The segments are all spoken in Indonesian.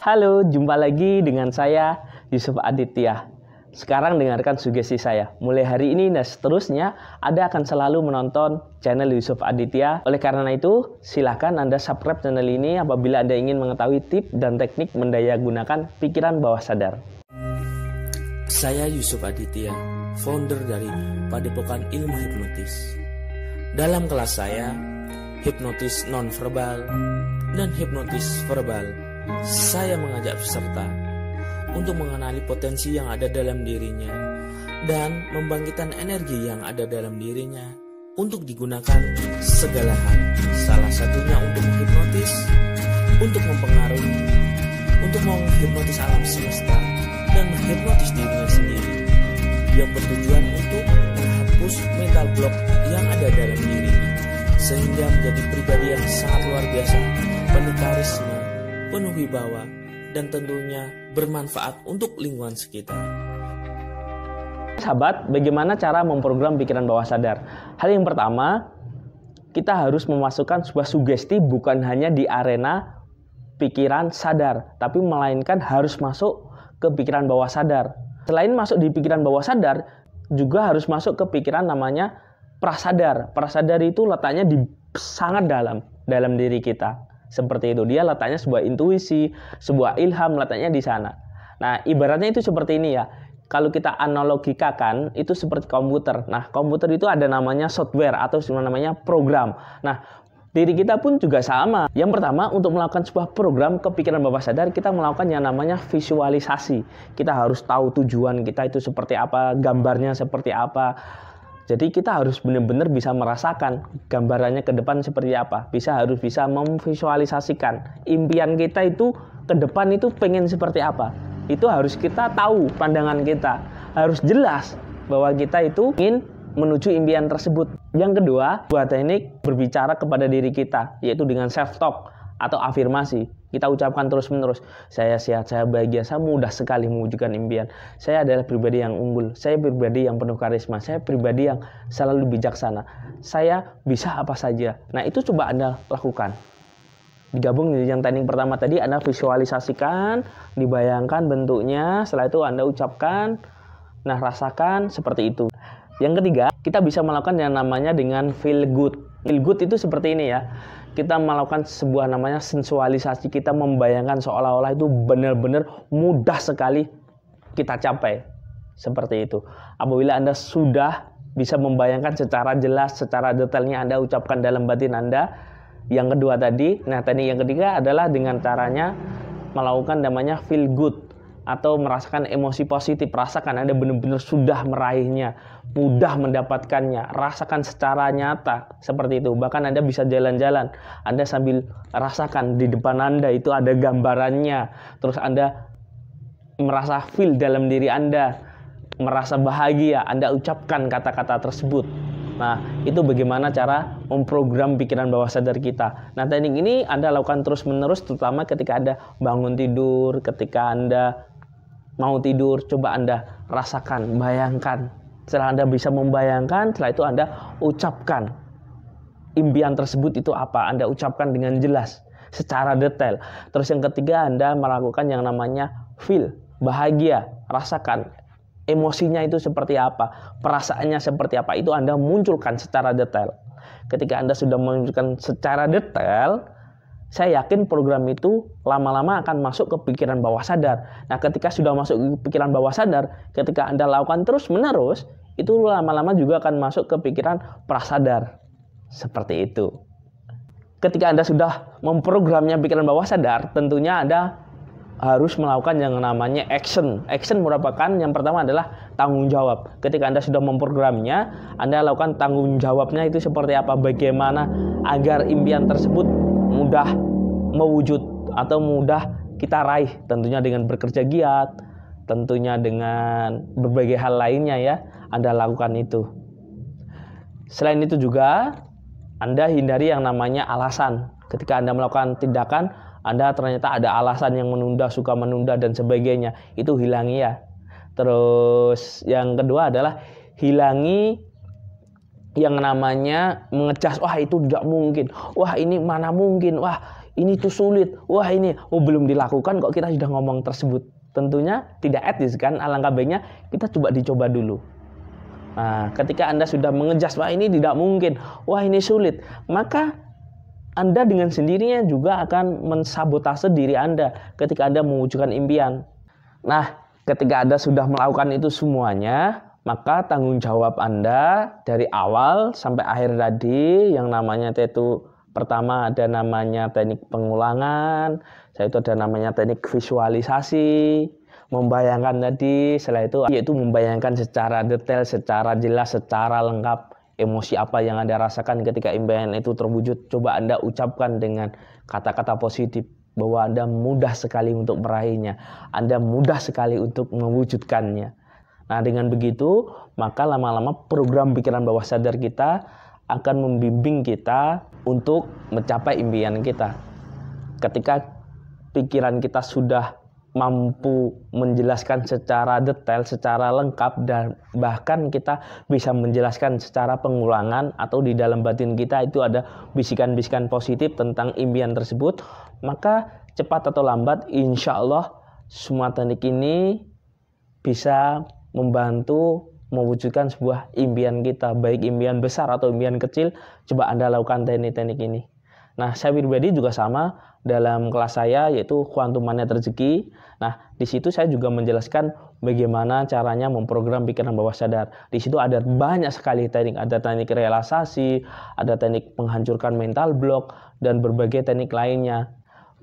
Halo, jumpa lagi dengan saya Yusuf Aditya. Sekarang dengarkan sugesti saya. Mulai hari ini dan seterusnya, Anda akan selalu menonton channel Yusuf Aditya. Oleh karena itu, silakan Anda subscribe channel ini apabila Anda ingin mengetahui tips dan teknik mendayagunakan pikiran bawah sadar. Saya Yusuf Aditya, founder dari Padepokan Ilmu Hipnotis. Dalam kelas saya, hipnotis non-verbal dan hipnotis verbal, saya mengajak peserta untuk mengenali potensi yang ada dalam dirinya dan membangkitkan energi yang ada dalam dirinya untuk digunakan segala hal. Salah satunya untuk menghipnotis, untuk mempengaruhi, untuk menghipnotis alam semesta dan menghipnotis dirinya sendiri, yang bertujuan untuk menghapus mental block yang ada dalam dirinya sehingga menjadi pribadi yang sangat luar biasa, penuh karisma, penuh wibawa, dan tentunya bermanfaat untuk lingkungan sekitar. Sahabat, bagaimana cara memprogram pikiran bawah sadar? Hal yang pertama, kita harus memasukkan sebuah sugesti bukan hanya di arena pikiran sadar, tapi melainkan harus masuk ke pikiran bawah sadar. Selain masuk di pikiran bawah sadar, juga harus masuk ke pikiran namanya prasadar. Prasadar itu letaknya di sangat dalam diri kita. Seperti itu, dia letaknya sebuah intuisi, sebuah ilham, letaknya di sana. Nah, ibaratnya itu seperti ini ya. Kalau kita analogikakan, itu seperti komputer. Nah, komputer itu ada namanya software atau namanya program. Nah, diri kita pun juga sama. Yang pertama, untuk melakukan sebuah program kepikiran bawah sadar, kita melakukan yang namanya visualisasi. Kita harus tahu tujuan kita itu seperti apa, gambarnya seperti apa. Jadi kita harus benar-benar bisa merasakan gambarannya ke depan seperti apa. Harus bisa memvisualisasikan impian kita itu ke depan itu pengen seperti apa. Itu harus kita tahu pandangan kita. Harus jelas bahwa kita itu ingin menuju impian tersebut. Yang kedua, buat teknik berbicara kepada diri kita, yaitu dengan self-talk atau afirmasi. Kita ucapkan terus-menerus, saya sehat, saya bahagia, saya mudah sekali mewujudkan impian. Saya adalah pribadi yang unggul, saya pribadi yang penuh karisma, saya pribadi yang selalu bijaksana. Saya bisa apa saja. Nah, itu coba Anda lakukan. Digabung dengan yang teknik pertama tadi, Anda visualisasikan, dibayangkan bentuknya, setelah itu Anda ucapkan, nah rasakan seperti itu. Yang ketiga, kita bisa melakukan yang namanya dengan feel good. Feel good itu seperti ini ya. Kita melakukan sebuah namanya sensualisasi, kita membayangkan seolah-olah itu benar-benar mudah sekali kita capai. Seperti itu. Apabila Anda sudah bisa membayangkan secara jelas, secara detailnya Anda ucapkan dalam batin Anda. Yang kedua tadi, nah teknik yang ketiga adalah dengan caranya melakukan namanya feel good atau merasakan emosi positif. Rasakan Anda benar-benar sudah meraihnya, mudah mendapatkannya, rasakan secara nyata seperti itu. Bahkan Anda bisa jalan-jalan, Anda sambil rasakan di depan Anda itu ada gambarannya, terus Anda merasa feel dalam diri Anda, merasa bahagia, Anda ucapkan kata-kata tersebut. Nah, itu bagaimana cara memprogram pikiran bawah sadar kita. Nah, teknik ini Anda lakukan terus-menerus, terutama ketika Anda bangun tidur, ketika Anda mau tidur, coba Anda rasakan, bayangkan. Setelah Anda bisa membayangkan, setelah itu Anda ucapkan impian tersebut itu apa. Anda ucapkan dengan jelas, secara detail. Terus yang ketiga, Anda melakukan yang namanya feel, bahagia, rasakan. Emosinya itu seperti apa, perasaannya seperti apa, itu Anda munculkan secara detail. Ketika Anda sudah menunjukkan secara detail, saya yakin program itu lama-lama akan masuk ke pikiran bawah sadar. Nah, ketika sudah masuk ke pikiran bawah sadar, ketika Anda lakukan terus-menerus, itu lama-lama juga akan masuk ke pikiran prasadar. Seperti itu. Ketika Anda sudah memprogramnya pikiran bawah sadar, tentunya Anda harus melakukan yang namanya action. Action merupakan yang pertama adalah tanggung jawab. Ketika Anda sudah memprogramnya, Anda lakukan tanggung jawabnya itu seperti apa, bagaimana agar impian tersebut mudah mewujud atau mudah kita raih, tentunya dengan bekerja giat, tentunya dengan berbagai hal lainnya ya, Anda lakukan itu. Selain itu juga Anda hindari yang namanya alasan. Ketika Anda melakukan tindakan, Anda ternyata ada alasan yang menunda, suka menunda dan sebagainya, itu hilangi ya. Terus yang kedua adalah hilangi yang namanya mengejas, wah itu tidak mungkin, wah ini mana mungkin, wah ini tuh sulit, wah ini belum dilakukan kok kita sudah ngomong tersebut. Tentunya tidak etis kan, alangkah baiknya kita dicoba dulu. Nah, ketika Anda sudah mengejas, wah ini tidak mungkin, wah ini sulit, maka Anda dengan sendirinya juga akan mensabotase diri Anda ketika Anda mewujudkan impian. Nah, ketika Anda sudah melakukan itu semuanya, maka tanggung jawab Anda dari awal sampai akhir tadi, yang namanya itu pertama ada namanya teknik pengulangan, itu ada namanya teknik visualisasi, membayangkan tadi, setelah itu yaitu membayangkan secara detail, secara jelas, secara lengkap emosi apa yang Anda rasakan ketika impian itu terwujud. Coba Anda ucapkan dengan kata-kata positif bahwa Anda mudah sekali untuk meraihnya, Anda mudah sekali untuk mewujudkannya. Nah, dengan begitu, maka lama-lama program pikiran bawah sadar kita akan membimbing kita untuk mencapai impian kita. Ketika pikiran kita sudah mampu menjelaskan secara detail, secara lengkap, dan bahkan kita bisa menjelaskan secara pengulangan atau di dalam batin kita itu ada bisikan-bisikan positif tentang impian tersebut, maka cepat atau lambat insya Allah semua teknik ini bisa membantu mewujudkan sebuah impian kita, baik impian besar atau impian kecil. Coba Anda lakukan teknik-teknik ini. Nah, saya pribadi juga sama dalam kelas saya, yaitu Quantum Magnet Rezeki. Nah, di situ saya juga menjelaskan bagaimana caranya memprogram pikiran bawah sadar. Di situ ada banyak sekali teknik, ada teknik relaksasi, ada teknik menghancurkan mental block, dan berbagai teknik lainnya.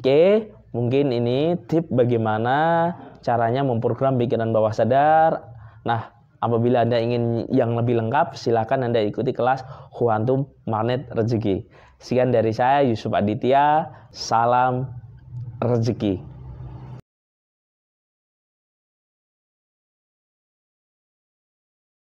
Oke, mungkin ini tip bagaimana caranya memprogram pikiran bawah sadar. Nah, apabila Anda ingin yang lebih lengkap, silakan Anda ikuti kelas Quantum Magnet Rezeki. Sekian dari saya, Yusuf Aditya. Salam rezeki.